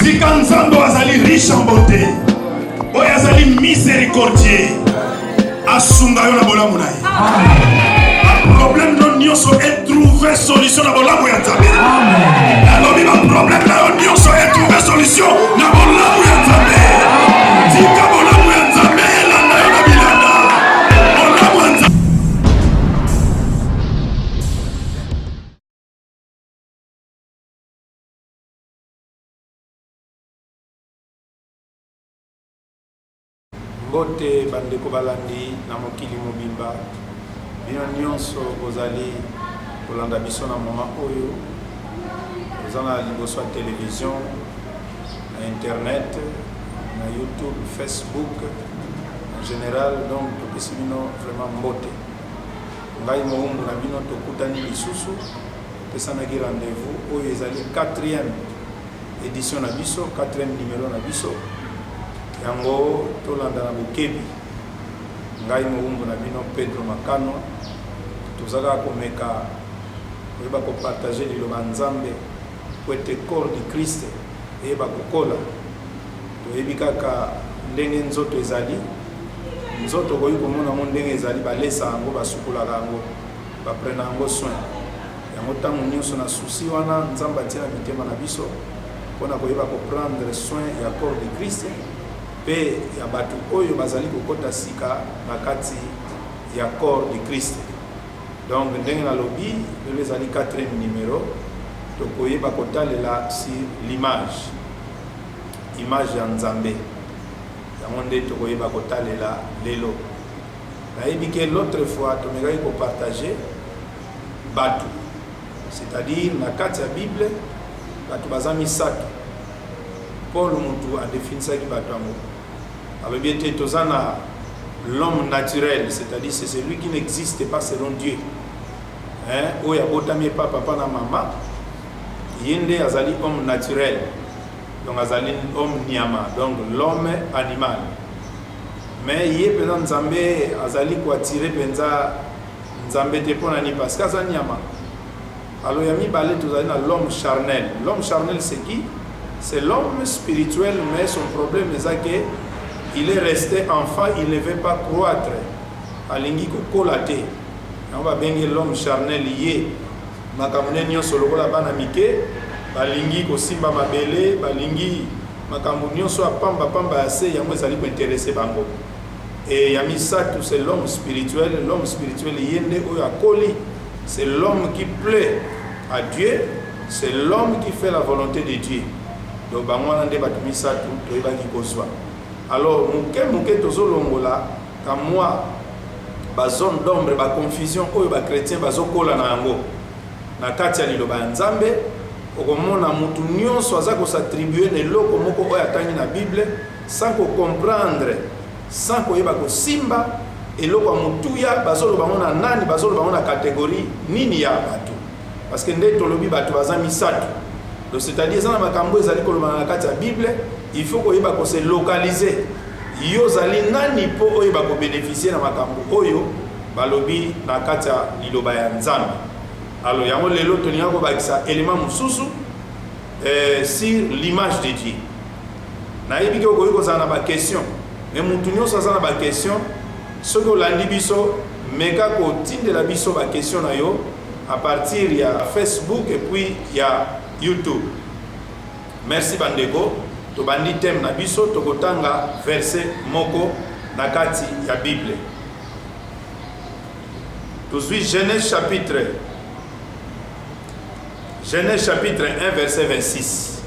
tika nzambe azali riche en beauté oyo azali miséricordieux asunga yo na bolamu na ye problème no nyonso etrouve solution na bolamu ya nzambe alobi baproblème na yo nyonso etrouve solution na bolamu ya nzambe tika bolamu ya nzambe elanda yo na bilanda bolamu ya nzambe. Mbote bandeko balandi na mokili mobimba bino nyonso bozali kolanda biso na moma oyo oza na liboso ya télévision na internet na YouTube, Facebook en général. Donc topesi bino vraiment mbote ngai moumbu na bino tokutani lisusu pesanaki rendez-vous oyo ezali 4e édition na biso 4e numéro na biso yango tolanda na bokebi ngai moumbu na bino Pedro Makano tozaka komeka oyeba kopartage liloba nzambe po ete corps du Christ eyeba kokola toyebi kaka ndenge nzoto ezali nzoto koyi komona mo ndenge ezali balesa yango basukolaka yango baprena yango soin yango ntango nyonso na susi wana nzambe atia na mitema na biso mpona koyeba koprendre soin ya corps du Christ pe ya bato oyo bazali kokota sika na kati ya corps du Christ. Donc ndenge na lobi lelo ezali 4e numéro tokoyeba kotalela sur l'image ya nzambe yango nde tokoyeba kotalela lelo nayebi ke l'autre fois tomekaki kopartage bato c'est-à-dire na kati ya Bible bato baza misato Paul mutu adefinisaki bato yango alobi ete toza na l'homme naturel, c'est-à-dire c'est celui qui n'existe pas selon Dieu. Oya botami pa papa na mama yende azali homme naturel, donc azali homme nyama, donc l'homme animal. Mais yé penza nzambe azali ko attirer penza nzambe te pona ni parce que azali nyama. Alors yami balé tozali na l'homme charnel. L'homme charnel c'est qui? C'est l'homme spirituel, mais son problème est que il est resté enfant, il ne veut pas croître. Alingi ko kolate. On va bien l'homme charnel lié. Makamune nyo solo la bana mike, balingi ko simba mabele, balingi makamune nyo so pamba pamba assez yango ezali ko intéresser bango. Et yami ça tout c'est l'homme spirituel yende oyo akoli, c'est l'homme qui plaît à Dieu, c'est l'homme qui fait la volonté de Dieu. Donc bangwana nde batumi ça tout toyebaki kozwa. Alors muke tozolongola ka moi ba zone d'ombre ba confusion oyo ba chrétien bazokola na yango na kati ya liloba ya nzambe okomona mutu nyonso aza ko s'attribuer eloko moko oyo atangi na Bible sans ko comprendre sans koyeba ko simba eloko mutuya bazoloba mona nani bazoloba mona catégorie nini ya bato parce que nde tolobi bato baza misato. Donc c'est-à-dire ça na makambo ezali koloba na kati ya Bible il faut koyeba ko se localiser yo zali nani po oyeba ko bénéficier na makambo oyo balobi na kati ya liloba ya nzambe. Alors yango lelo toninga ko bakisa élément mususu sur l'image de Dieu. Na yebi ko koyiko za na ba question mais mutu nyonso za na ba question soko landi biso meka ko tindela biso ba question na yo à partir ya Facebook et puis ya YouTube. Merci bandeko. To bandi thème na biso tokotanga verset moko na kati ya Bible. Tozui Genèse chapitre 1 verset 26.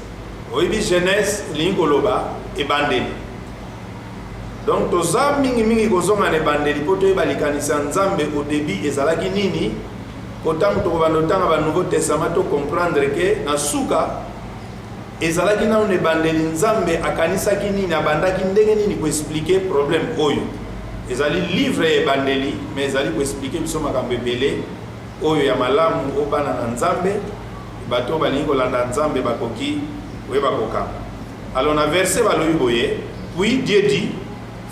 Oyibi Genèse lingoloba e bandeli. Donc toza mingi kozonga ne bandeli po toyeba likanisa nzambe au début ezalaki nini kotango tokobandotanga ba Nouveau Testament to comprendre que na suka ezalaki na une bandeli nzambe akanisaki nini abandaki ndenge nini ko expliquer problème oyo ezali livre e bandeli mais ezali ko expliquer biso makambo ebele oyo ya malamu obana na nzambe bato balingi kolanda nzambe bakoki oyeba koka. Alors na verset balobi boye puis Dieu dit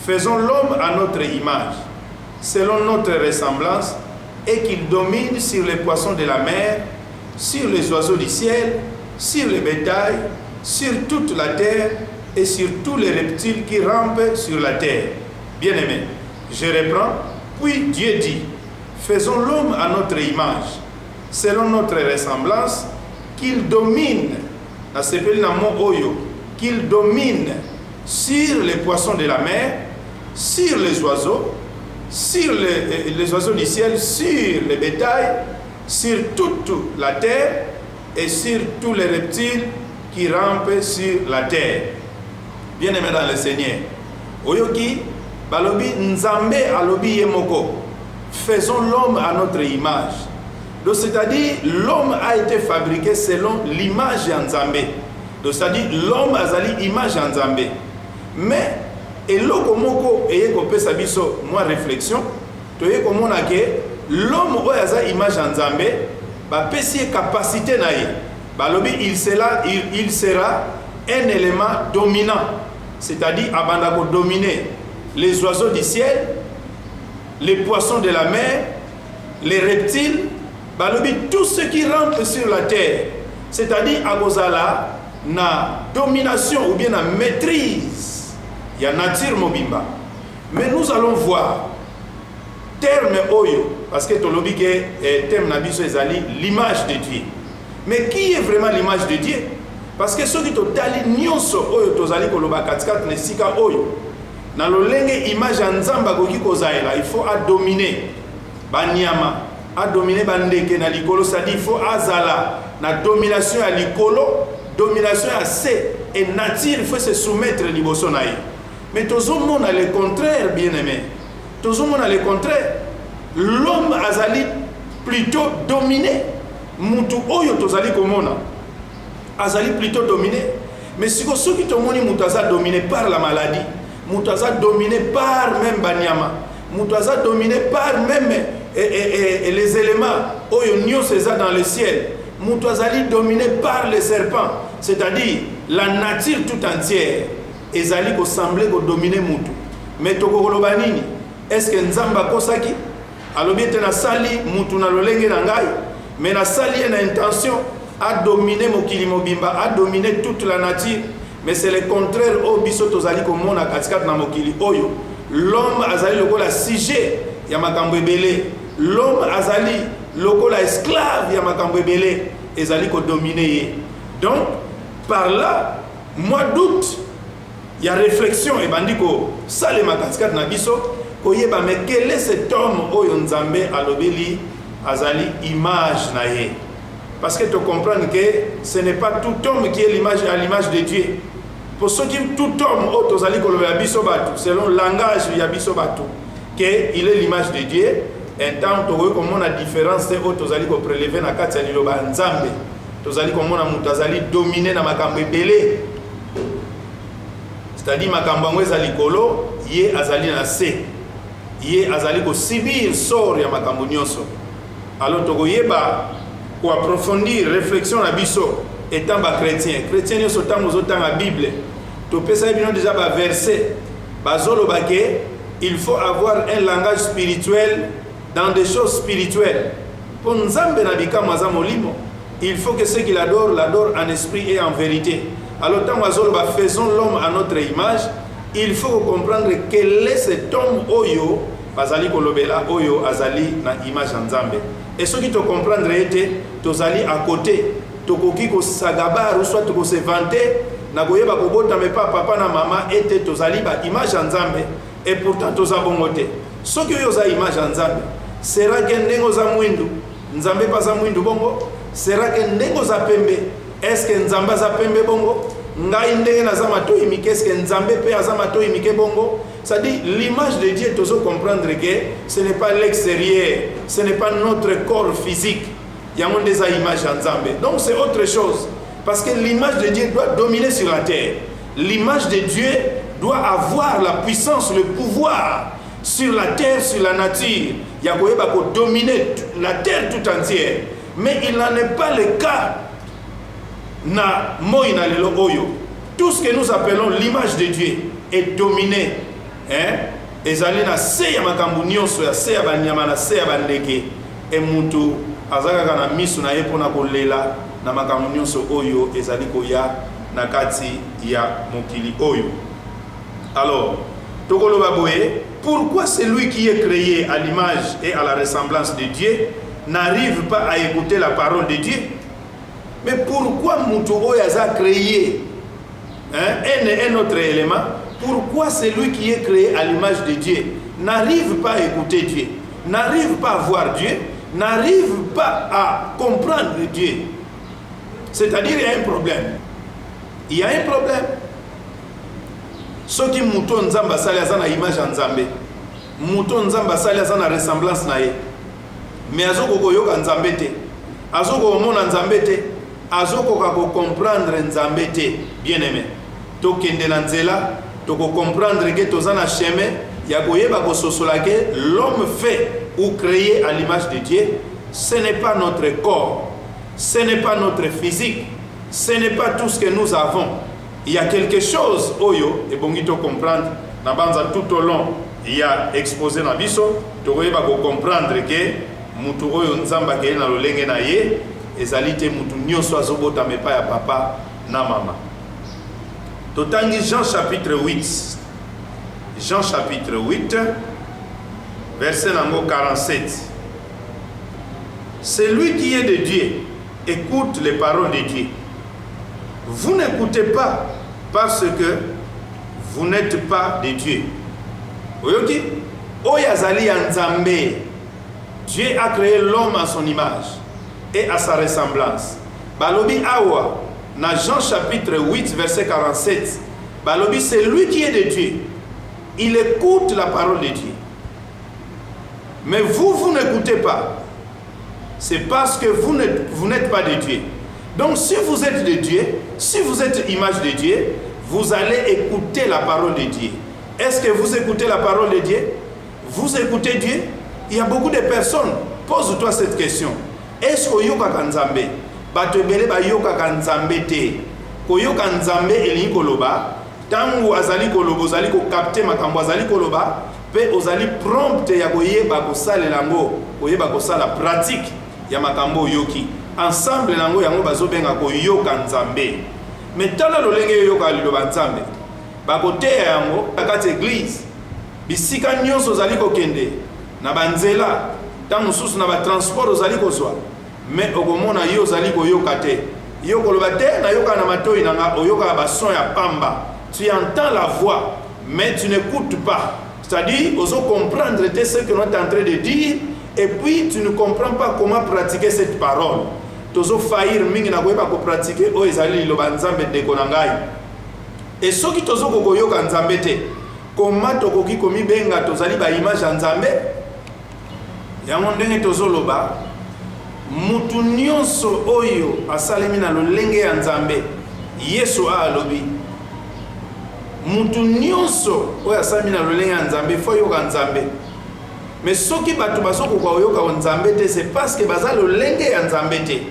faisons l'homme à notre image selon notre ressemblance et qu'il domine sur les poissons de la mer, sur les oiseaux du ciel, sur le bétail, sur toute la terre et sur tous les reptiles qui rampent sur la terre. Bien-aimés, je reprends. Puis Dieu dit, faisons l'homme à notre image, selon notre ressemblance, qu'il domine, qu'il domine sur les poissons de la mer, sur les oiseaux du ciel, sur les bétails, sur toute la terre et sur tous les reptiles qui rampent sur la terre. Bien-aimé dans le Seigneur, Oyoki, Balobi Nzambe alobi yemoko, faisons l'homme à notre image. Donc c'est-à-dire l'homme a été fabriqué selon l'image de Nzambe. Donc c'est-à-dire l'homme a zali image de Nzambe. Mais eloko moko eye kopesa biso moi réflexion, toye komona ke l'homme oyo aza image de Nzambe, ba pesi capacité na ye. Balobi il sera un élément dominant, c'est-à-dire abanda ko dominer les oiseaux du ciel, les poissons de la mer, les reptiles, balobi tout ce qui rampe sur la terre, c'est-à-dire akozala na domination ou bien na maîtrise il y a nature mobimba. Mais nous allons voir terme oyo parce que tolobi que terme na biso ezali l'image de Dieu. Mais qui est vraiment l'image de Dieu? Parce que ceux qui totali nyonso oyo tozali koloba katikati na sika oyo na lolenge image ya Nzamba koki kozaela, il faut dominer banyama, dominer bandeke na likolo, c'est-à-dire il faut azala na domination ya likolo, domination ya se et nature, il faut se soumettre liboso na ye. Mais tozomona le contraire, bien-aimé. Tozomona le contraire. L'homme azali plutôt dominé. Mutu oyo tozali komona azali plutôt dominé. Mais si qui tomoni mutu aza dominé par la maladie, mutu aza dominé par même banyama, mutu aza dominé par même les éléments oyo nyonso eza dans le ciel, mutu azali dominé par les serpents, c'est-à-dire la nature tout entière ezali ko sembler ko dominer mutu. Mais tokoloba nini? Est-ce que Nzamba kosaki alobi ete na sali mutu na lolenge na ngai, mais na sali na intention à dominer mokili mobimba, à dominer toute la nature? Mais c'est le contraire au biso tozali komona katikati na mokili oyo. L'homme azali lokola sujet ya makambo ebele, l'homme azali lokola esclave ya makambo ebele, ezali ko dominer ye. Donc par là, moi doute, il y a réflexion et bandiko salema katikati na biso koyeba, mais quel est cet homme oyo Nzambe alobeli azali image na ye? Parce que tu comprends que ce n'est pas tout homme qui est à l'image de Dieu. Pour ceux qui tout homme otozali koloba biso batu selon le langage ya biso batu que il est l'image de Dieu, en tant que comme on a différence otozali ko prélever na kati ya liloba Nzambe, tozali komona mutu azali dominer na makambo ebele, c'est-à-dire makambo ngo ezali kolo ye azali na se, ye azali ko subir sort ya makambo nyonso. Alors tokoyeba ko approfondir réflexion na biso étant ba chrétien nyonso tango zotanga Bible to pesa bino déjà ba verset bazolo bake il faut avoir un langage spirituel dans des choses spirituelles. Pour Nzambe na bikama za molimo, il faut que ceux qui l'adorent en esprit et en vérité. Alors tant bazolo ba faisons l'homme à notre image, il faut comprendre quel est cet homme oyo bazali kolobela oyo azali na image Nzambe. Et ceux qui te comprendre était tozali à côté tokoki ko sagabar ou soit ko se vanter na koyeba ko bota mais pas papa na maman était tozali ba image Nzambe et pourtant tozabongote. Ceux qui yo za image Nzambe sera que ndengo za mwindu Nzambe pas za mwindu bongo, sera que ndengo za pembe, est-ce que Nzamba za pembe bongo? Ngai ndenge na za matoi mike, est-ce que Nzambe pe za matoi mike bongo? Ça dit l'image de Dieu, tu dois comprendre que ce n'est pas l'extérieur, ce n'est pas notre corps physique. Il y a des images en Nzambe. Donc c'est autre chose. Parce que l'image de Dieu doit dominer sur la terre. L'image de Dieu doit avoir la puissance, le pouvoir sur la terre, sur la nature. Il y a pour dominer la terre tout entière. Mais il n'en est pas le cas na moina lelo oyo. Tout ce que nous appelons l'image de Dieu est dominé. Ezali na se ya makambo nyonso ya se ya banyama na se ya bandeke e mutu azaka na miso na ye pona kolela na makambo nyonso oyo ezali koya nakati ya mokili oyo. Alors, tokoloba boye, pourquoi celui qui est créé à l'image et à la ressemblance de Dieu n'arrive pas à écouter la parole de Dieu? Mais pourquoi mutu oyo aza créé, un autre élément, pourquoi celui qui est créé à l'image de Dieu n'arrive pas à écouter Dieu, n'arrive pas à voir Dieu, n'arrive pas à comprendre Dieu? C'est-à-dire il y a un problème. Il y a un problème. Ce qui mouton nzamba sali azana image nzambe, mouton nzamba sali azana ressemblance na ye, mais azoko koyoka nzambe te, azoko mona nzambe te, azoko kako comprendre nzambe te. Bien aimé, to kende na nzela, to ko comprendre que tozana chemin ya koyeba ko sosola que l'homme fait ou créé à l'image de Dieu, ce n'est pas notre corps, ce n'est pas notre physique, ce n'est pas tout ce que nous avons. Il y a quelque chose, oyo, et bon, il faut comprendre, tout au long, il y a exposé dans biso, tu vas comprendre que mutu oyo nzamba ke na lolenge na ye, ezalite mutu nyonso azobota me pa ya papa na mama. Totangi Jean chapitre 8. Jean chapitre 8, verset 47. Celui qui est de Dieu écoute les paroles de Dieu. Vous n'écoutez pas parce que vous n'êtes pas de Dieu. Oyoki, oyazali nzambe. Dieu a créé l'homme à son image et à sa ressemblance. Balobi awa, na Jean chapitre 8, verset 47. Balobi, c'est lui qui est de Dieu. Il écoute la parole de Dieu. Mais vous n'écoutez pas. C'est parce que vous n'êtes pas de Dieu. Donc si vous êtes de Dieu, si vous êtes image de Dieu, vous allez écouter la parole de Dieu. Est-ce que vous écoutez la parole de Dieu? Vous écoutez Dieu? Il y a beaucoup de personnes. Pose-toi cette question. Est-ce que yoka kanzambe? Batebele ba yoka kanzambe te. Ko yoka nzambe eli koloba. Tangu azali kolobo azali ko capter makambo azali koloba. Pe ozali prompte ya koyeba ko sala lango, koyeba ko sala pratique ya makambo yoki. Ensemble nango yango bazobenga ko yoka nzambe. Mais tala lolenge yoka liloba nzambe. Bakote yango akati église. Bisika nyonso zali ko kende na banzela, tant mususu na ba transport ozali ko zwa. Mais okomona yo zali ko yoka te. Yo koloba te na yoka na matoi nanga oyoka ba son ya pamba. Tu entends la voix mais tu n'écoutes pas. C'est-à-dire, oso comprendre ce que nous sommes en train de dire et puis tu ne comprends pas comment pratiquer cette parole. Tozo faillir mingi na koyeba ko pratiquer o ezali lo banzambe de konangai. Et ceux qui tozo ko yoka nzambe te, comment tokoki komi benga tozali ba image nzambe? Yango ndenge tozo loba mutu nyonso oyo asalemi na lolenge ya nzambe. Yesu a alobi mutu nyonso oyo asalemi na lolenge ya nzambe fo yoka nzambe. Mais soki batu basoko kwa yoka nzambe te, c'est parce que baza lolenge ya nzambe te.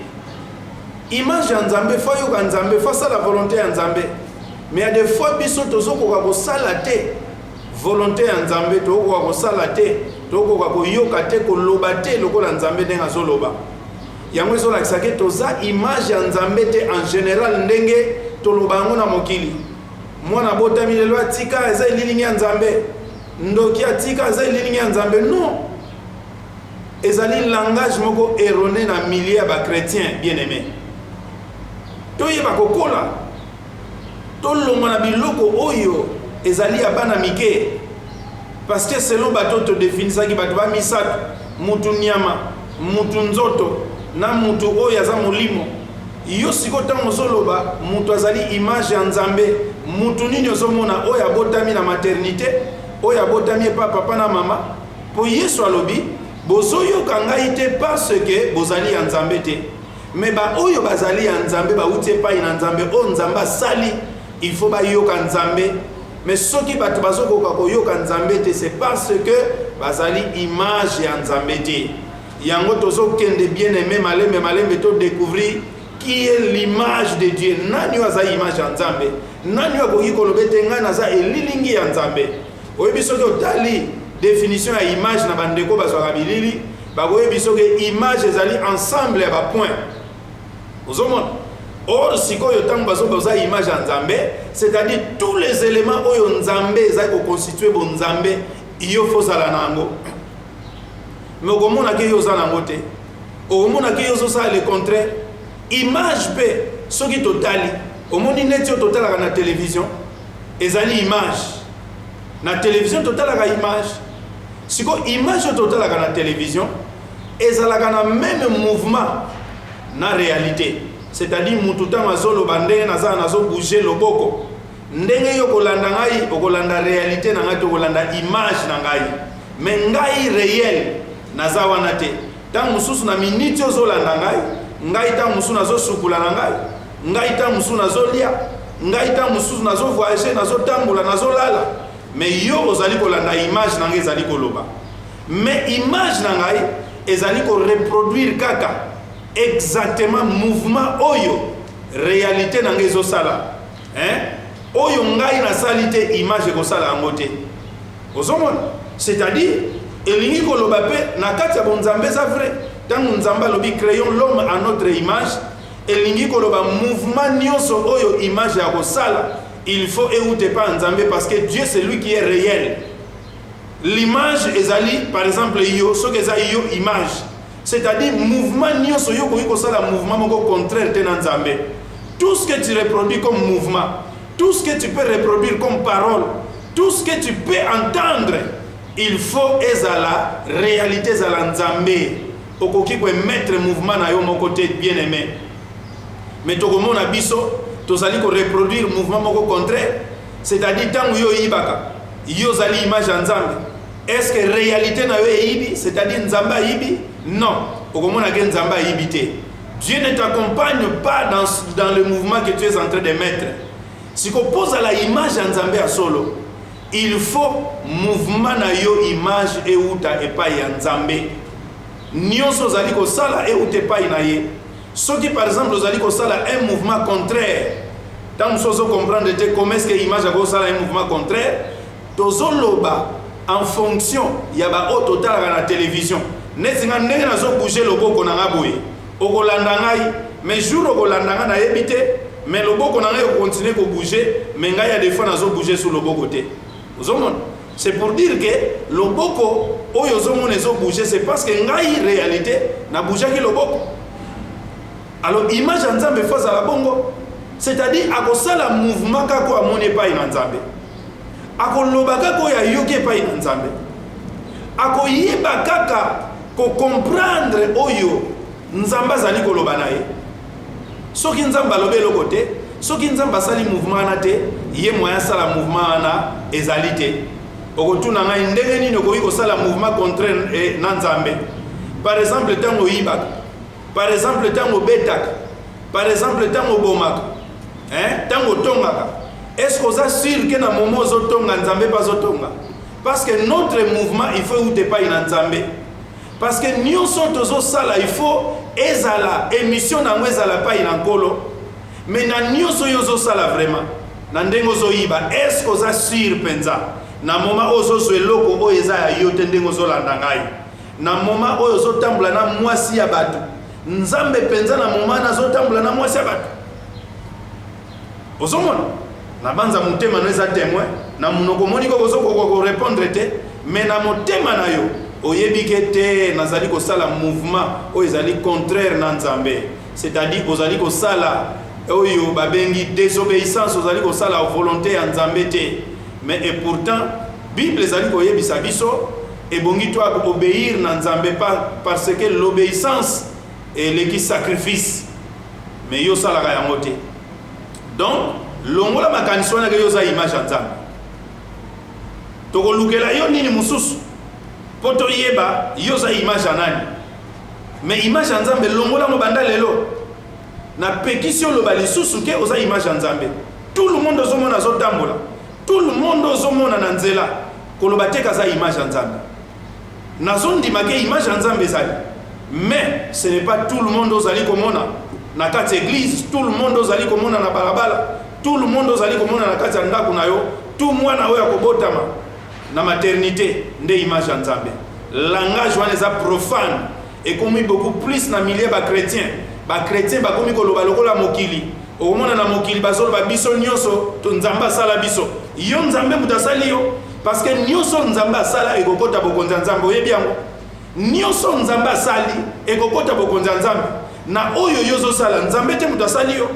Image ya nzambe fo yoka nzambe, fo sala volonté ya nzambe. Mais à des fois biso tozoko kwa kosala te volonté ya nzambe, toko kwa kosala te, toko kwa koyoka te, koloba te lokola nzambe ndenga zoloba. Yango ezolakisa ke toza image ya nzambe te en général ndenge toloba yango na mokili. Mwana botami lelo atika eza elilingi ya nzambe, ndoki atika eza elilingi ya nzambe. Non, ezali langage moko erroné na milieu ya ba chrétien bien aimé. Toyeba kokola tolonga na biloko oyo ezali ya bana mike, parce que selon bato to définisaki bato ba misato, mutu nyama, mutu nzoto na mutu oyo aza molimo. Yo siko tango zoloba mutu azali image ya nzambe, mutu nini ozomona oyo abotami na maternité, oyo abotami pa papa na mama. Po Yesu alobi bozoyoka ngai te parce que bozali ya nzambe te. Mais ba oyo bazali ya nzambe ba uti epai na nzambe o nzamba sali, il faut ba yoka nzambe. Mais soki bato bazokoka koyoka nzambe te, c'est parce que bazali image ya nzambe te. Yango tozo kende bien aimé malembe to découvrir qui est l'image de Dieu. Nani waza image ya nzambe? Nani wakoki kolobete nga naza elilingi ya nzambe? Oyebi soki otali définition ya image na bandeko bazwaka bilili, bakoyebi soki image ezali ensemble ya ba point. Ozomona Or, si vous avez une image en Nzambe, c'est-à-dire tous les éléments où Nzambe est constitué pour Nzambe, il faut ça la nango. Mais au moment où il y a ça nangote, au moment où il y a ça le contraire, image pe, ce qui est total, au moment où il y a total à la télévision, il y a une image. La télévision total à la image. Si vous avez une image totale à la télévision, il y a le même mouvement dans la réalité. C'est-à-dire que tout le temps, nous bouger le boko. Ndenge yo kolanda ngai, okolanda réalité na ngai, okolanda image na ngai. Mais ngai réel naza wana te. Tant mususu na minute ozolanda ngai tant mususu nazo sukula na ngai tant mususu nazo lia, ngai tant mususu nazo voyager, nazo tambola, nazo lala. Mais yo ozali kolanda image na ngai ezali koloba. Mais image na ngai ezali ko reproduire kaka exactement mouvement oyo réalité na ngai ezosala. Oyo ngai na salite image ko sala ngote. Ozomona, c'est-à-dire elingi ko loba pe na kati ya bonzambe za vrai. Tant nzamba lobi créons l'homme à notre image, elingi ko loba mouvement nyonso oyo image ya ko sala, il faut écouter pas nzambe parce que Dieu c'est lui qui est réel. L'image ezali par exemple yo so que ça yo image. C'est-à-dire mouvement nyonso yo ko sala mouvement moko contraire te na nzambe. Tout ce que tu reproduis comme mouvement, tout ce que tu peux reproduire comme parole, tout ce que tu peux entendre, il faut ezala réalité ezala nzambe. Okoki ko mettre mouvement na yo mon côté bien aimé. Mais to komona biso tozali ko reproduire mouvement moko contraire, c'est-à-dire tant yo ibaka yo zali image nzambe. Est-ce que réalité na yo ibi, c'est-à-dire nzamba ibi? Non. Okomona ke nzamba ibité. Dieu ne t'accompagne pas dans le mouvement que tu es en train de mettre. Si tu poses à la image en Nzambe à solo, il faut mouvement na yo image et uta et pas en Nzambe. Nyonso zali ko sala et uta pas na ye. Ce qui par exemple zali ko sala un mouvement contraire. Tant nous comprendre comment est-ce que image a ko sala un mouvement contraire, tozo loba en fonction ya ba au total à la télévision. Nezinga ndenge nazo bouger loboko na ngaboye. Okolanda ngai, mais jour okolanda ngai na yebite, mais loboko na ngai continue à bouger, mais ngai a des fois nazo bouger sur loboko te. C'est pour dire que loboko oyo zomon ezo bouger, c'est parce que ngai réalité na bouger ki loboko. Alors image nzambe face à la bongo, c'est-à-dire akosala mouvement kako amone pa ina nzambe. Akoloba kako ya yoke pa ina nzambe. Akoyeba kaka ko comprendre oyo nzamba zali koloba na ye. Soki nzamba lobe lokote, soki nzamba sali mouvement na te, ye moyen sala mouvement na ezali te. Okotuna ngai ndenge nini okoki kosala mouvement contraire na nzambe. Par exemple tango yibaka, par exemple tango betaka, par exemple tango bomaka, tango tongaka. Est-ce que ça sûr que na momo zo tonga nzambe pas zo tonga? Parce que notre mouvement il faut ou te pas ina nzambe. Parce que nous sommes tous sala, il faut ezala émission na ezala pa ina nkolo. Mais na nous sommes sala vraiment. Na ndengo zo iba, est-ce que ça sûr penza? Na moment ozo so eloko o eza ya yote ndengo zo landa ngai. Na moment oyo zo tambula na mwasi ya batu. Nzambe penza na moment na zo tambula na mwasi ya batu. Ozomona? Na banza mutema no eza témoin. Na munoko moniko ko zo ko répondre te, mais na motema na yo oyebike te nazali ko sala mouvement o ezali contraire na nzambe, c'est-à-dire ozali ko sala oyo babengi désobéissance, ozali ko sala volonté ya nzambe te. Mais et pourtant Bible ezali ko yebisa biso et bongi toi ko obéir na nzambe pas parce que l'obéissance est le sacrifice, mais yo sala ga yango te. Donc longola makanisi wana ke yo za image ya nzambe toko lukela yo nini mususu poto yeba yo za image ya nani. Mais image ya nzambe longola mo banda lelo na pekisi yo loba lisusu ke oza image ya nzambe. Tout le monde ozomona azotambola, tout le monde ozomona na nzela koloba te kaza image ya nzambe. Nazondima ke image ya nzambe ezali, mais ce n'est pas tout le monde ozali komona na kati église, tout le monde ozali komona na balabala, tout le monde ozali komona na kati ya ndako na yo, tout mwana oyo akobotama na maternité nde image ya nzambe. Langage wana eza profane et comme beaucoup plus na milieu ba chrétien ba chrétien ba komi koloba lokola mokili omona na mokili bazolo ba biso nyonso to nzamba sala biso yo nzambe mutasali yo parce que nyonso nzamba sala ekokota bokonza nzambe oyebi yango nyonso nzamba sali ekokota bokonza nzambe na oyo yozo sala nzambe te mutasali yo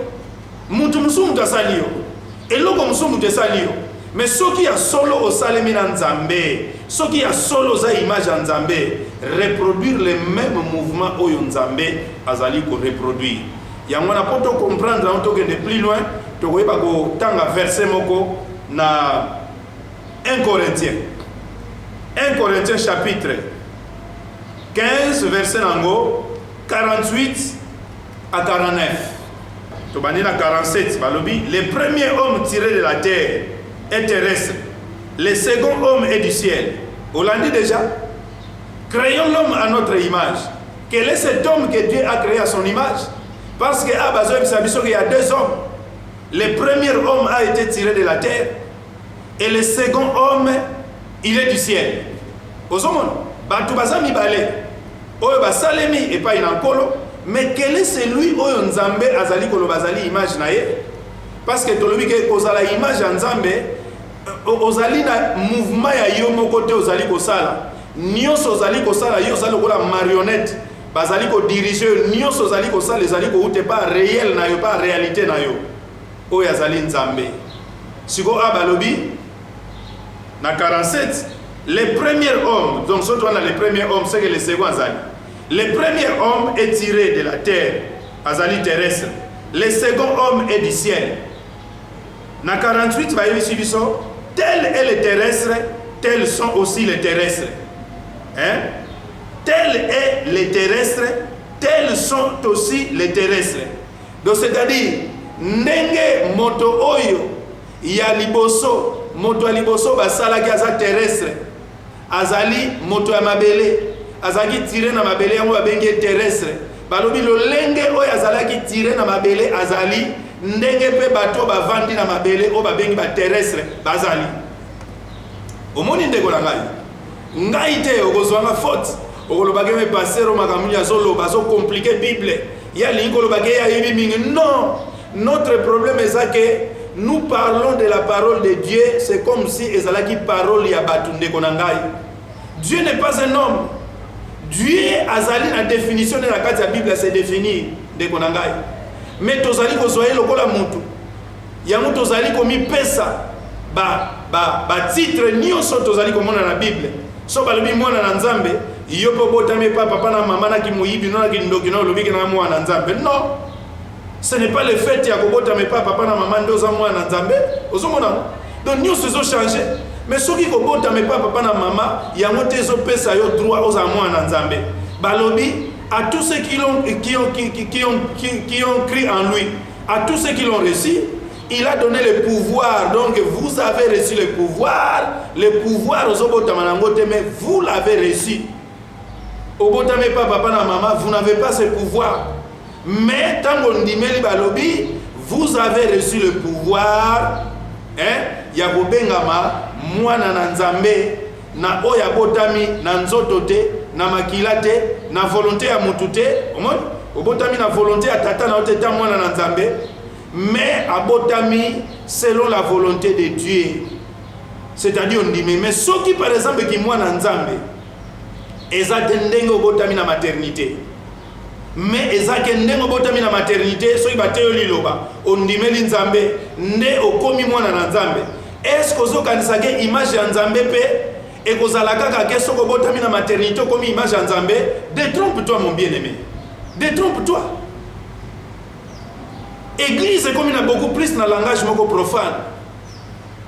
mutu musumu mutasali yo eloko musumu mutasali yo mais soki ya solo osalemi na nzambe soki ya solo za image ya nzambe reproduire le même mouvement oyo nzambe azali ko reproduire yango na poto comprendre on tokende plus loin tokoyeba ko tanga verset moko na 1 Corinthiens chapitre 15 verset nango 48 à 49 tobandi na 47 balobi les premiers hommes tirés de la terre est terrestre, le second homme est du ciel. On l'a dit déjà. Créons l'homme à notre image. Quel est cet homme que Dieu a créé à son image? Parce qu'il y a deux hommes. Le premier homme a été tiré de la terre et le second homme, il est du ciel. Mais quel est celui où Nzambe azali kolobazali image na ye? Parce que tolobi ke kozala image ya Nzambe ozali na mouvement ya yo moko te ozali kosala nyonso ozali kosala yo ozali kola marionnette bazali ko diriger nyonso ozali kosala ezali ko ute pas réel na yo pas réalité na yo oyo azali Nzambe siko abalobi na 47 les premiers hommes donc surtout on a les premiers hommes c'est que les seconds azali le premier homme est tiré de la terre azali terrestre le second homme est du ciel. Na 48 va y avoir tel est le terrestre, tels sont aussi les terrestres. Hein? Tel est le terrestre, tels sont aussi les terrestres. Donc c'est-à-dire ndenge moto oyo ya liboso moto liboso basala ki aza terrestre azali moto ya mabele azaki tiré na mabele yango babengi terrestre balobi lolenge oyo azalaki tiré na mabele azali ndenge pe bato bavandi na mabele o babengi ba terrestre bazali omoni ndeko na ngai te okozwanga faute okolobake me pasero makambo ya zolo bazo compliquer bible ya linkolobake ya yebi mingi non notre problème est ça que nous parlons de la parole de Dieu c'est comme si ezalaki parole ya batu ndeko na ngai Dieu n'est pas un homme Dieu azali na définition de la carte de la Bible c'est définir ndeko na ngai mais tozali kozwa lokola mutu yango tozali komi pesa ba titre nyonso tozali komona na Bible so balobi mwana na Nzambe yo po botame papa na mama na kimoyibi na kindoki na lobiki na mwana na Nzambe non ce n'est pas le fait ya kobotame papa na mama ndoza mwana na Nzambe ozomona donc nyonso zo changer mais soki kobotame papa na mama yango te zo pesa yo droit aux mwana na Nzambe balobi à tous ceux qui ont cru en lui, à tous ceux qui l'ont reçu, il a donné le pouvoir. Donc vous avez reçu le pouvoir aux Obotamanangote, mais vous l'avez reçu. Obotame papa na maman, vous n'avez pas ce pouvoir. Mais tant qu'on dit balobi, vous avez reçu le pouvoir. Yabobengama, mwana na Nzambe, na oya botami na nzoto te. Na makilate na volonté ya mutute obotami na volonté ya tata na oteta mwana na Nzambe mais abotami selon la volonté de Dieu c'est-à-dire on dit mais soki par exemple ki mwana Nzambe ezate ndenge obotami na maternité mais ezake ndenge obotami na maternité soki bateyo liloba ondimeli Nzambe nde okomi mwana na Nzambe est-ce que ozokanisake image ya Nzambe pe et que zalaka ke soko botami na maternité comme image en Nzambe détrompe-toi mon bien-aimé détrompe-toi église comme il a beaucoup plus na langage moko profane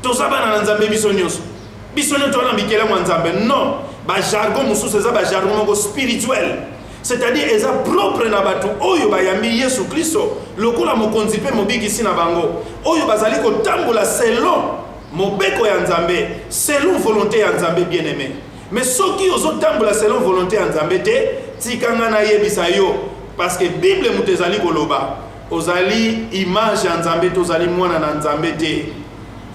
tozaba na Nzambe biso nyonso to na bikela mwa Nzambe non ba jargon mususu eza ba jargon moko spirituel c'est-à-dire eza propre na batu oyo bayambi Yesu Kristo lokola mokonzi pe mobikisi na bango oyo bazali kotambola selon mobeko ya Nzambe selon volonté ya Nzambe bien-aimé mais soki ozotambola selon volonté ya Nzambe te tikanga na yebisa yo parce que Bible mutezali koloba ozali image ya Nzambe tozali mwana na Nzambe te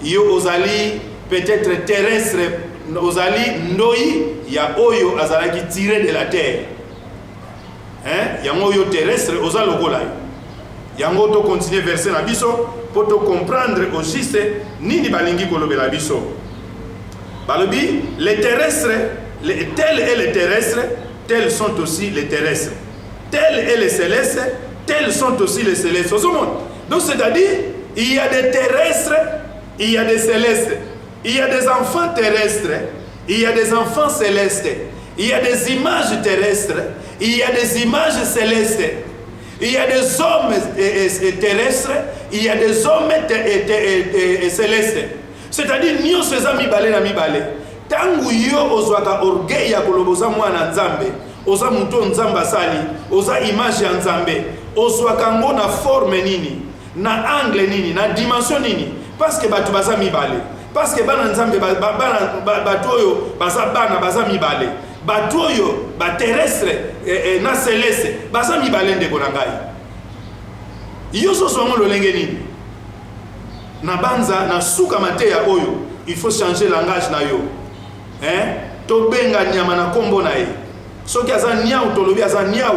yo ozali peut-être terrestre ozali ndoi ya oyo azalaki tiré de la terre hein yango yo terrestre oza lokola yango to continuer verset na biso pour te comprendre au juste nini balingi kolobela biso balobi les terrestres tels et les terrestres tels sont aussi les terrestres tels et les célestes tels sont aussi les célestes. Donc c'est-à-dire il y a des terrestres, il y a des célestes, il y a des enfants terrestres, il y a des enfants célestes, il y a des images terrestres, il y a des images célestes, il y a des hommes terrestres, il y a des hommes célestes. C'est-à-dire nous sommes mibale na mibale. Tangu yo ozwaka orgueil ya koloboza mwana nzambe, oza muto nzamba asali, oza image ya nzambe, ozwaka ngo na forme nini, na angle nini, na dimension nini, parce que batu baza mibale, parce que bana nzambe batu oyo baza bana baza mibale, batu oyo ba terrestre na céleste baza mibale ndeko na ngai. Yo so songo lolenge nini? Na banza na suka mateya oyo, il faut changer langage na yo. Hein? To benga nyama na kombo na ye. Soki aza niau tolobi aza niau.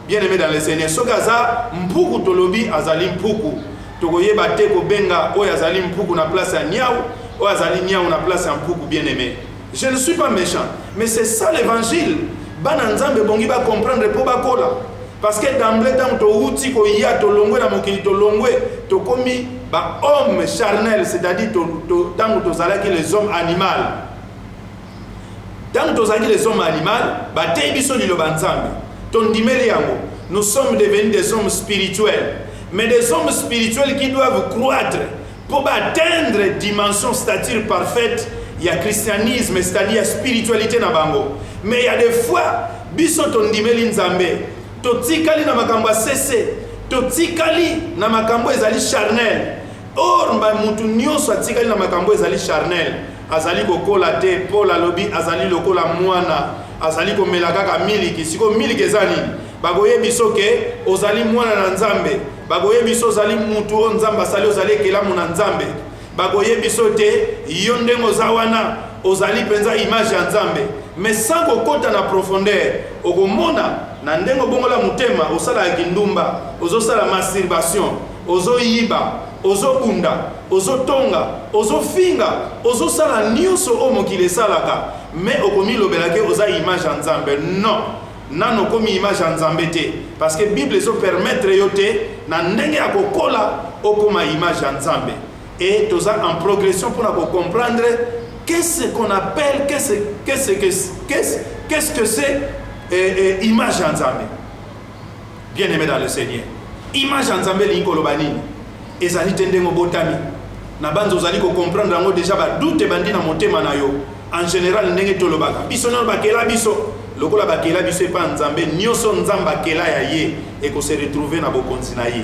Bien aimé dans le Seigneur. Soki aza mpuku tolobi azali mpuku. Tokoyeba te ko benga oyo azali mpuku na place ya niau, oyo azali niau na place ya mpuku, bien aimé. Je ne suis pas méchant, mais c'est ça l'évangile. Bana nzambe bongi ba comprendre po ba kola. Parce que d'emblée tant to uti ko ya to longwe na mokili to longwe to komi ba homme charnel, c'est-à-dire tant to zalaki les hommes animaux. Tant que les hommes animaux, nous sommes devenus des hommes spirituels. Mais des hommes spirituels qui doivent croître pour atteindre la dimension stature parfaite. Il y a christianisme, c'est-à-dire la spiritualité na bango. Mais il y a des fois, biso tondimeli nzambe, totikali na makambo cessé, totikali na makambo ezali charnel. Or mutu nyonso atikali na makambo ezali charnel. Azali kokola te Paul alobi azali lokola mwana azali komela kaka miliki siko miliki ezali bagoye biso ke ozali mwana na nzambe bagoye biso ozali mutu o nzambe asali ozali ekelamu na nzambe bagoye biso te yo ndengo za wana ozali penza image ya nzambe mais sans kokota na profondeur okomona na ndengo bongola mutema osala kindumba ozosala masturbation ozoyiba ozokunda ozotonga ozofinga ozosala nyonso o mokili esalaka mais okomi lobelake oza image ya nzambe. Non, nano komi image ya nzambe te parce que Bible ezo permettre yo te na ndenge ya kokola okoma image ya nzambe. Et toza en progression pour comprendre qu'est-ce qu'on appelle qu'est-ce que c'est image ya nzambe. Bien aimé dans le Seigneur, image ya nzambe linkoloba nini ezali tendengo botami na banzo zali ko comprendre ngo déjà ba doute bandi na motema na yo en général ndenge tolobaka biso no bakela biso lokola bakela biso pa nzambe nyoso nzamba kela ya ye et ko se retrouver na bokonzi na ye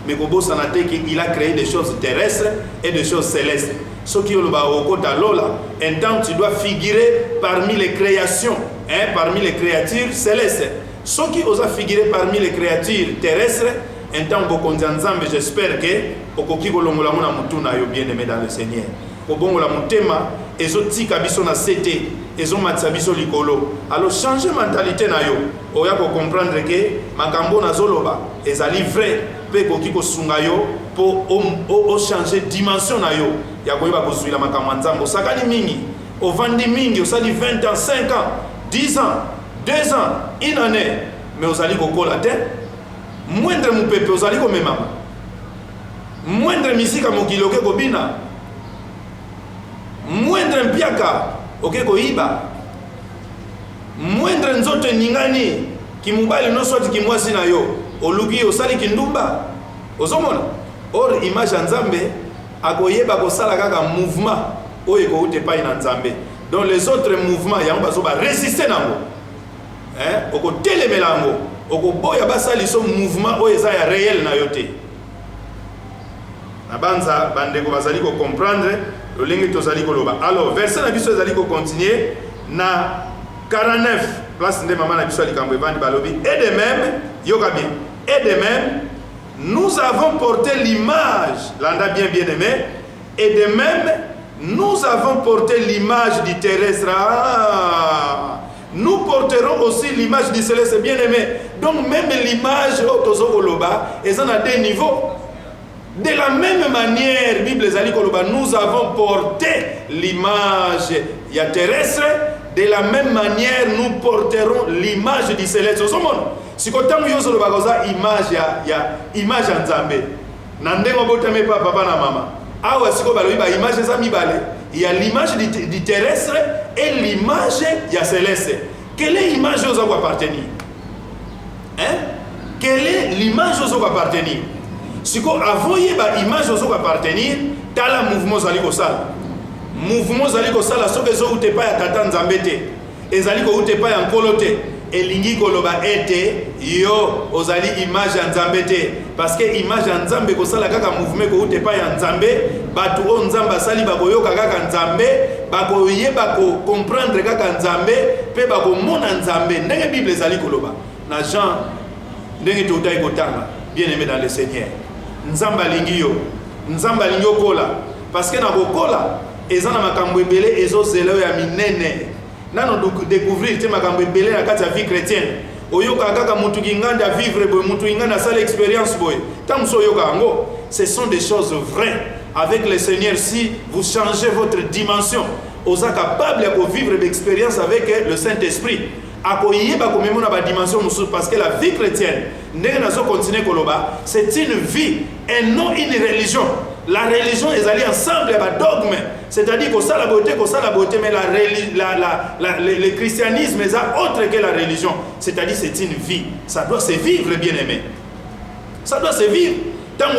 mais ko bosa na te qu'il a créé des choses terrestres et des choses célestes. Ce qui oloba okota lola un temps tu dois figurer parmi les créations, hein, parmi les créatures célestes. Ce qui osa figurer parmi les créatures terrestres. Un temps bokonzi nzambe, j'espère que okoki kolongola mona mutuna yo bien aimé dans le Seigneur. Kobongola mutema ezotika biso na sete, ezomatisa biso likolo. Alors changer mentalité na yo. Oya ko comprendre que makambo na zoloba ezali vrai pe koki ko sunga yo po o changer dimension na yo. Ya koyeba ko suila makambo nzambe. Sakani mingi, ovandi mingi, osali 20 ans, 5 ans, 10 ans, 2 ans, 1 année, mais osali kokola te. Moindre mupepe ozali ko mema moindre misika mokili oke kobina moindre mpiaka oke koiba moindre nzoto ningani kimubali no soti kimwasi na yo oluki osali kindumba ozomona. Or image ya nzambe akoyeba kosala kaka mouvement oyo koute pai na nzambe. Dans les autres mouvements yango bazoba résister nango, hein, oko telemela yango oko boya basali so mouvement oyo eza ya réel na yo te. Na banza bandeko bazali ko comprendre lolenge tozali koloba. Alors verset na biso ezali ko continuer na 49 place nde maman na biso likambo evandi balobi. Et de même, yoka bien, et de même nous avons porté l'image, l'anda bien aimé, et de même nous avons porté l'image du terrestre. nous porterons aussi l'image du céleste bien-aimé. Donc même l'image Otozokoloba est à des niveaux. De la même manière, Bible Koloba, nous avons porté l'image terrestre. De la même manière, nous porterons l'image du céleste. Si vous avez image en Zambé, papa na maman. Il y a l'image du terrestre et l'image céleste. Quelle est l'image aux vous appartenir? Quelle est l'image aux vous appartenir? Si vous avez l'image aux vous appartenir, dans le mouvement Zalikosal. Mouvement Zalikosal, ce que vous n'avez pas à Tatan Zambete, et Zaliko n'avez pas à Nkolote. Et lingi koloba ete yo ozali image en Zambete parce que image en Zambe ko sala kaka mouvement ko ute pa ya Nzambe batu o Nzamba sali ba ko yoka kaka Nzambe ba ko yeba ko comprendre kaka Nzambe pe ba ko mona Nzambe ndenge Bible ezali koloba na Jean ndenge totai kotanga bien aimé dans le Seigneur Nzamba lingi yo Nzamba lingi kola parce que na ko kola ezana makambo ebele ezo zelo ya minene. Nous découvrir que la vie chrétienne. Ce sont des choses vraies. Avec le Seigneur, si vous changez votre dimension, vous êtes capable de vivre l'expérience avec le Saint-Esprit. Parce que la vie chrétienne, c'est une vie et non une religion. La religion est allée ensemble avec dogme. C'est-à-dire que ça la beauté, mais le christianisme est autre que la religion. C'est-à-dire c'est une vie. Ça doit se vivre, bien-aimé. Ça doit se vivre. Tant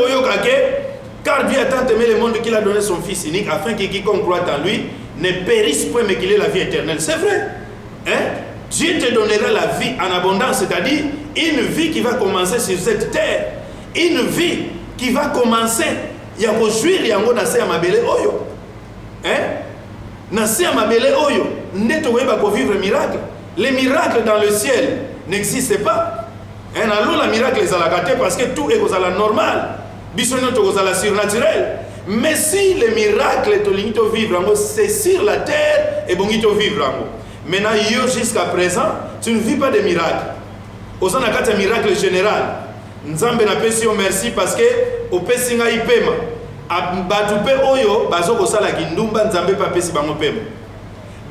car Dieu a tant aimé le monde qu'il a donné son Fils unique afin que quiconque croit en lui ne périsse point mais qu'il ait la vie éternelle. C'est vrai. Dieu te donnera la vie en abondance, c'est-à-dire une vie qui va commencer sur cette terre. Une vie qui va commencer. Il y a jouir yango na se amabele oyo. Na se amabele oyo. Ndeto weba ko vivre miracle. Les miracles dans le ciel n'existent pas. Alors la miracle est à la gâté parce que tout est à la normale. Bisogno to à la surnaturel. Mais si les miracles to lingito vivre c'est sur la terre et bongito vivre yango. Maintenant jusqu'à présent, tu ne vis pas de miracles. Osana kata miracle général. Nzambe na pesi yo merci parce que au pesi nga ipema batupe oyo bazoko sala kindumba Nzambe pa pesi bango pema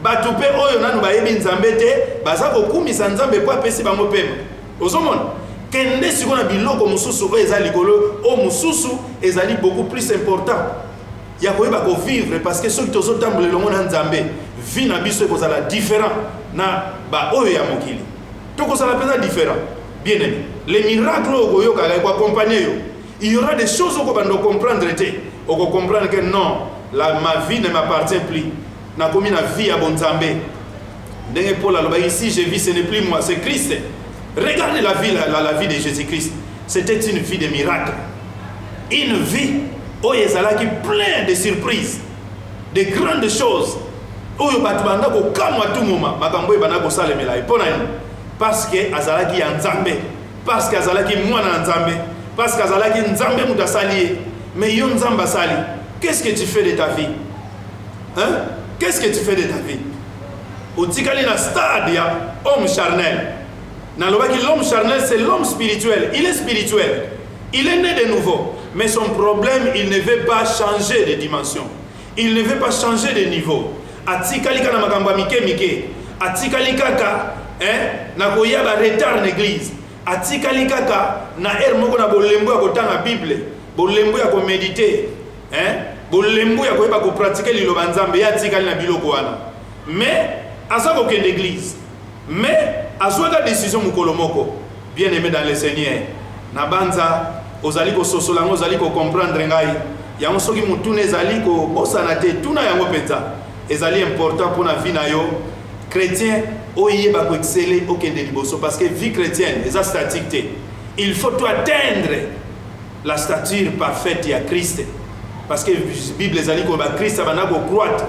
batupe oyo nanu bayebi Nzambe te bazako kumisa Nzambe pa pesi bango pema ozomona kende siko na biloko mususu oyo ezali likolo o mususu ezali beaucoup plus important ya koyeba ko vivre parce que soki tozotambola longo na Nzambe vie na biso ekozala différent na ba oyo ya mokili tokozala peza différent. Bien aimé, les miracles il y aura des choses qu'on va comprendre. On va comprendre que non, ma vie ne m'appartient plus. Na commis la vie à Bonzambé. Ici, je vis, ce n'est plus moi, c'est Christ. Regardez la vie de Jésus-Christ. C'était une vie de miracles. Une vie où il y a plein de surprises, de grandes choses. Où il y a tout moment. Parce que azalaki ya Nzambe, parce que azalaki mwana Nzambe, parce que azalaki Nzambe mutasali. Mais yo Nzamba sali. Qu'est-ce que tu fais de ta vie? Qu'est-ce que tu fais de ta vie? Otikali na stade ya homme charnel. Na lobaki l'homme charnel c'est l'homme spirituel. Il est spirituel. Il est né de nouveau. Mais son problème, il ne veut pas changer de dimension. Il ne veut pas changer de niveau. Atikali kana makamba mike. Atikali kaka na koya ba retard l'église atikali kaka na moko na bolembo ya kotanga Bible bolembo ya ko méditer bolembo ya koyeba ko pratiquer liloba Nzambe ya atikali na biloko wana mais azako ke l'église mais azwaka décision mukolo moko bien aimé dans le Seigneur na banza ozali ko sosola ozali ko comprendre ngai yango soki mutune ezali ko bosana te tuna yango penza ezali important pour na vie na yo chrétien exceller parce que vie chrétienne est statique. Il faut atteindre la stature parfaite de Christ parce que la Bible est dit que Christ va croître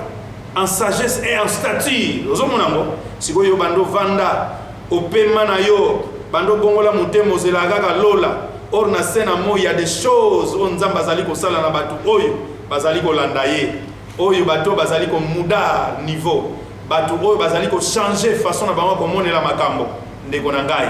en sagesse et en stature. Si vous avez vanda au paiement na yo bando bongola mutemo zelagaka lola or na sena mo il y a des choses on nzamba zali ko sala na batu oyo bazali ko landa ye oyo bato bazali ko muda niveau bato oyo bazali ko changer façon na bango ko monela makambo ndeko na ngai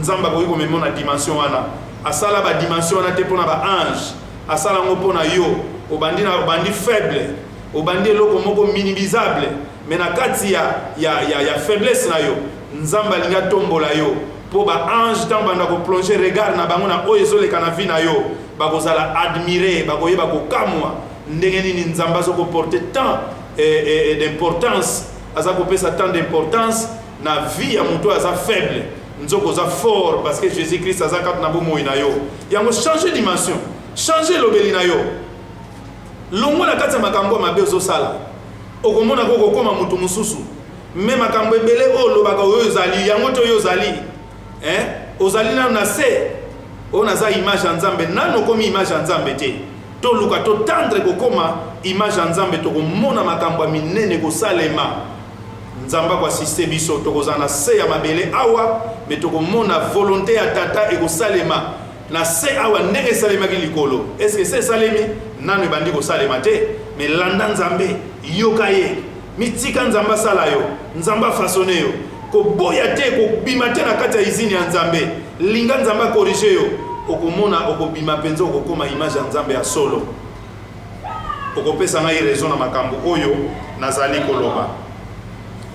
nzamba ko yiko memona dimension wana asala ba dimension wana te pona ba ange asala ngo pona yo obandi na obandi faible obandi eloko moko minimisable mais na kati ya faiblesse na yo nzamba linga tombola yo po ba ange tant banda ko plonger regard na bango na oyo ezoleka na vie na yo bakozala admirer bakoyeba kokamwa ndenge nini nzamba zo ko porter tant d'importance aza ko pesa tant d'importance na vie ya muto aza faible nzoko za fort parce que Jésus Christ aza kat na bomo na yo yango changer dimension changer lobeli na yo longo na kati ya makambo mabe ozosala okomona ko kokoma mutu mususu mais makambo ebele o lobaka oyo ozali yango to yo ozali ozali na se ona za image ya Nzambe nano komi image ya Nzambe te to luka to tendre kokoma image ya Nzambe to komona makambo minene ko salema Nzamba kwa assiste biso to kozana se ya mabele awa mais to komona volonté ya tata e ko salema na se awa ndenge salema ki likolo est-ce que c'est salemi nano bandi ko salema te mais landa Nzambe yoka ye mitika Nzamba sala yo Nzamba façonné yo ko boya te ko bima te na kati ya izini ya Nzambe linga Nzamba corriger yo okomona okobima penzo okokoma image ya Nzambe ya solo okopesa ngai raison na makambo oyo nazali koloba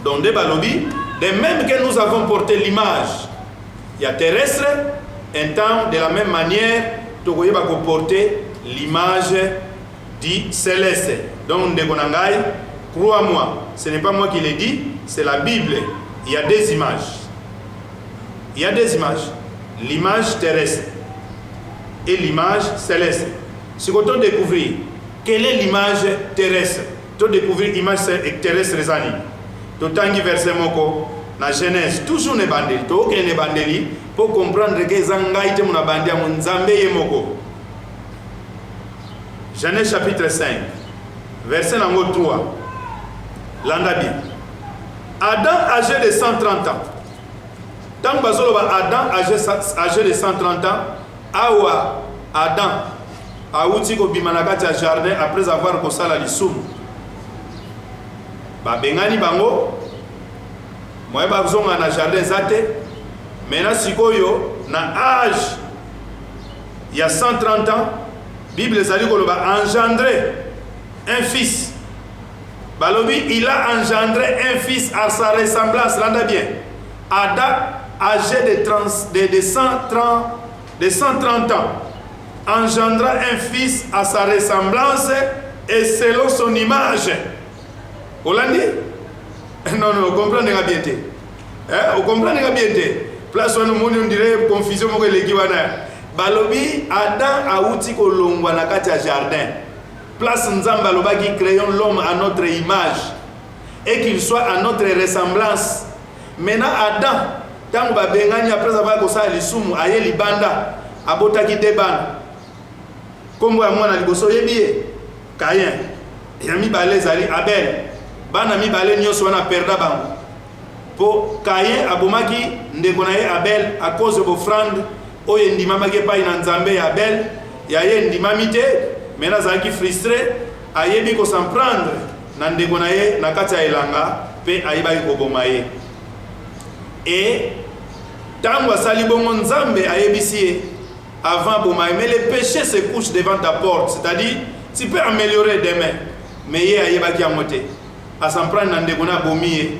donc de balobi de même que nous avons porté l'image ya terrestre un temps de la même manière tokoyeba ko porter l'image du céleste donc ndeko na ngai crois-moi ce n'est pas moi qui l'ai dit c'est la Bible il y a des images l'image terrestre et l'image céleste. Si on découvrir quelle est l'image terrestre, tu découvrir l'image terrestre zani. Tu tangi verset moko na Genèse toujours ne bandeli, to ke ne bandeli pour comprendre que zangai te mona bandia mon Nzambe ye moko. Genèse chapitre 5 verset nango 3. Landa bien. Adam âgé de 130 ans. Tant bazolo ba Adam âgé de 130 ans. Awa Adam auti ko bimanakati ya jardin après avoir kosala lisumu ba bengani bango moye ba zonga na jardin zate mena sikoyo na âge ya 130 ans Bible ezali koloba engendré un fils balobi il a engendré un fils à sa ressemblance landa bien Adam âgé de 130 ans, engendra un fils à sa ressemblance et selon son image. Hollandi? Non, vous comprenez bien. Vous comprenez bien. Place où on dirait confusion avec les Kiwana. Balobi, Adam a outi ko longwa na kati ya jardin. Place Nzamba loba qui créons l'homme à notre image et qu'il soit à notre ressemblance. Maintenant, Adam, tant ba bengani après avoir kosala lisumu aye libanda abotaki debana kombo ya mwana liboso yebiye Caïn ya mibale zali Abel bana mibale nyonso wana perda bango po Caïn abomaki ndeko na ye Abel à cause de offrande oyo ndimamaki epai na Nzambe ya Abel ya ye ndimami te mena azalaki frustré ayebi s'en prendre na ndeko na ye na kati ya elanga pe ayebaki koboma ye. Et tant que sali bongo Nzambe ayebisi avant boma mais le péché se couche devant ta porte, c'est-à-dire tu peux améliorer demain mais ye ayebaki amote à s'en prendre na ndeko na bomi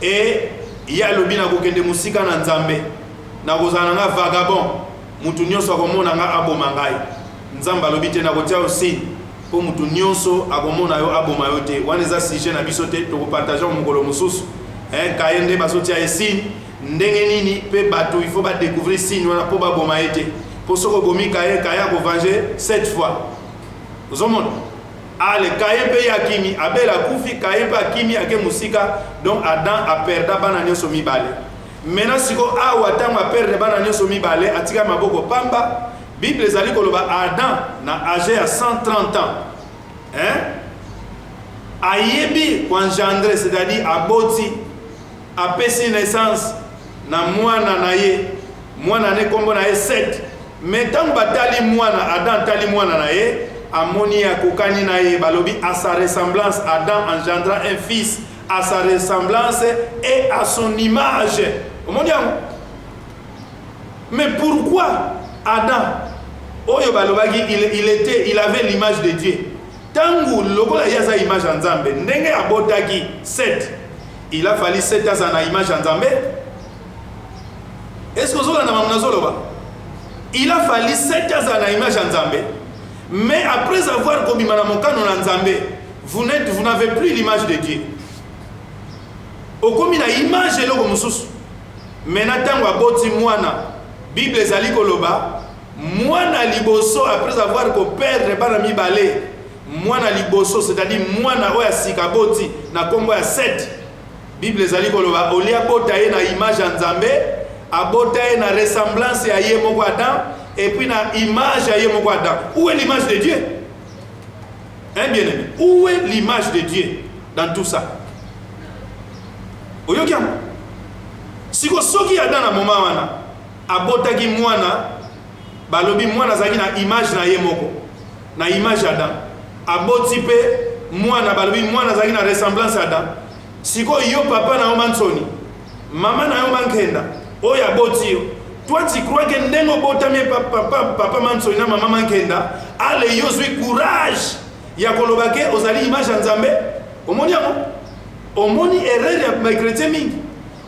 et ya lobina ko kende musika na Nzambe na kozana nga vagabond mutu nyonso akomona nga aboma ngai Nzamba lobite na kotia aussi po mutu nyonso akomona yo aboma yo te wana za sujet na biso te to ko partager mukolo mususu kayende basotia esine ndenge nini pe bato il faut ba découvrir signe wana po ba boma ete po soko bomi kaya ko venger 7 fois ozomona ale kaya pe yakimi abela kufi kaya pe akimi ake musika donc Adam a perda bana nyoso mibale maintenant siko awa tango a perdre bana nyoso mibale atika maboko pamba Bible ezali koloba Adam na âgé à 130 ans ayebi engendrer c'est-à-dire aboti apesi naissance na mwana na ye mwana ne kombo na ye 7 mais tant batali mwana Adam tali mwana na ye amoni akokani na ye balobi à sa ressemblance Adam engendra un fils à sa ressemblance et à son image. Mais pourquoi Adam oyo balobaki il avait l'image de Dieu? Tangu lokola yaza image en Nzambe ndenge abotaki 7 il a fallu 7 ans na image en Nzambe. Est-ce que zola na mamnazoloba il a fallu 7 ans na image en Nzambe, mais après avoir commis na mokano na Nzambe vous n'avez plus l'image de Dieu. Okomi na image eloko mususu. Maintenant tango aboti mwana Bible ezali koloba mwana liboso après avoir ko perdre bana mibale mwana liboso c'est-à-dire mwana oya sika boti na kombo ya 7 Bible ezali koloba olia bota ye na image ya Nzambe abota ye na ressemblance ya ye moko Adam et puis na image ya ye moko Adam. Où est l'image de Dieu? Hein, bien aimé, où est l'image de Dieu dans tout ça? Oyoki am siko soki Adam na moment wana abotaki mwana balobi mwana zaki na image na ye moko na image Adam aboti pe mwana balobi mwana zaki na ressemblance Adam. Siko yo papa na yo mansoni mama na yo mankenda oya boti yo toi tu crois que ndengo botami papa mansoni na mama mankenda ale yo zwi courage ya kolobake ozali image ya Nzambe? Omoni yango omoni erreur ya ba chrétien mingi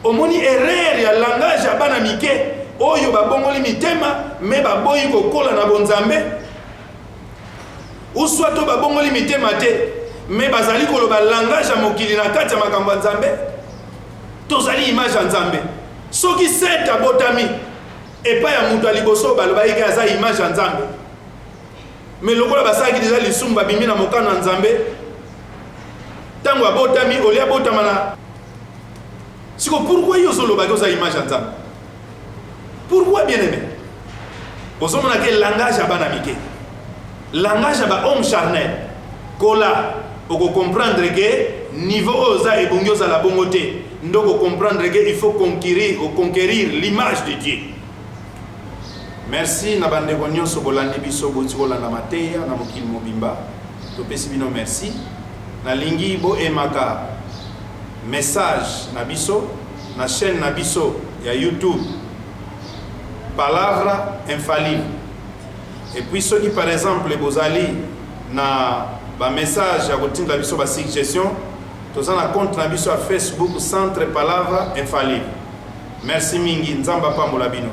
omoni erreur ya langage ya bana mike oyo babongoli mitema me baboyi kokola na bonzambe ou soit to babongoli mitema te me bazali koloba langage ya mokili na kati ya makambo ya Nzambe. Tozali image ya Nzambe soki 7 abotami epa ya mutu aliboso baloba ike aza image ya Nzambe, me lokola basaki deja lisumu babimi na mokano ya Nzambe tango abotami olia botama na siko. Pourquoi yo zoloba ko za image ya Nzambe? Pourquoi, bien aimé? Vous avez un langage à banamike, langage à ba homme charnel. Kola, vous comprendre que niveau oza et bongyoza la bongoté, donc comprendre que il faut conquérir l'image de Dieu. Merci na bande konyo sobolandi biso botikola na mateya na mokili mobimba. To pesi bino merci. Na lingi bo emaka message na biso na chaîne na biso ya YouTube. Palavra infallible. Et puis ceux qui par exemple bozali na ba message ya kotinga biso ba suggestion tozana compte na biso à Facebook Centre Palavra Infallible. Merci mingi, nzamba pambola bino.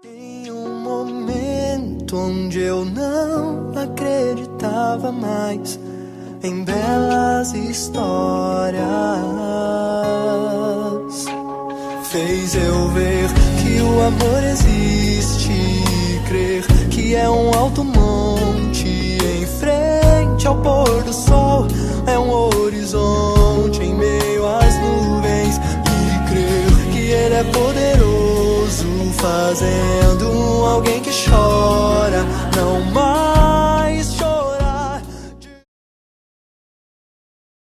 Em momento onde eu não acreditava mais em belas histórias, fez eu ver que o amor existe, crer que é alto monte em frente ao pôr do sol, é horizonte em meio às nuvens, e crer que ele é poderoso, fazendo alguém que chora não mais.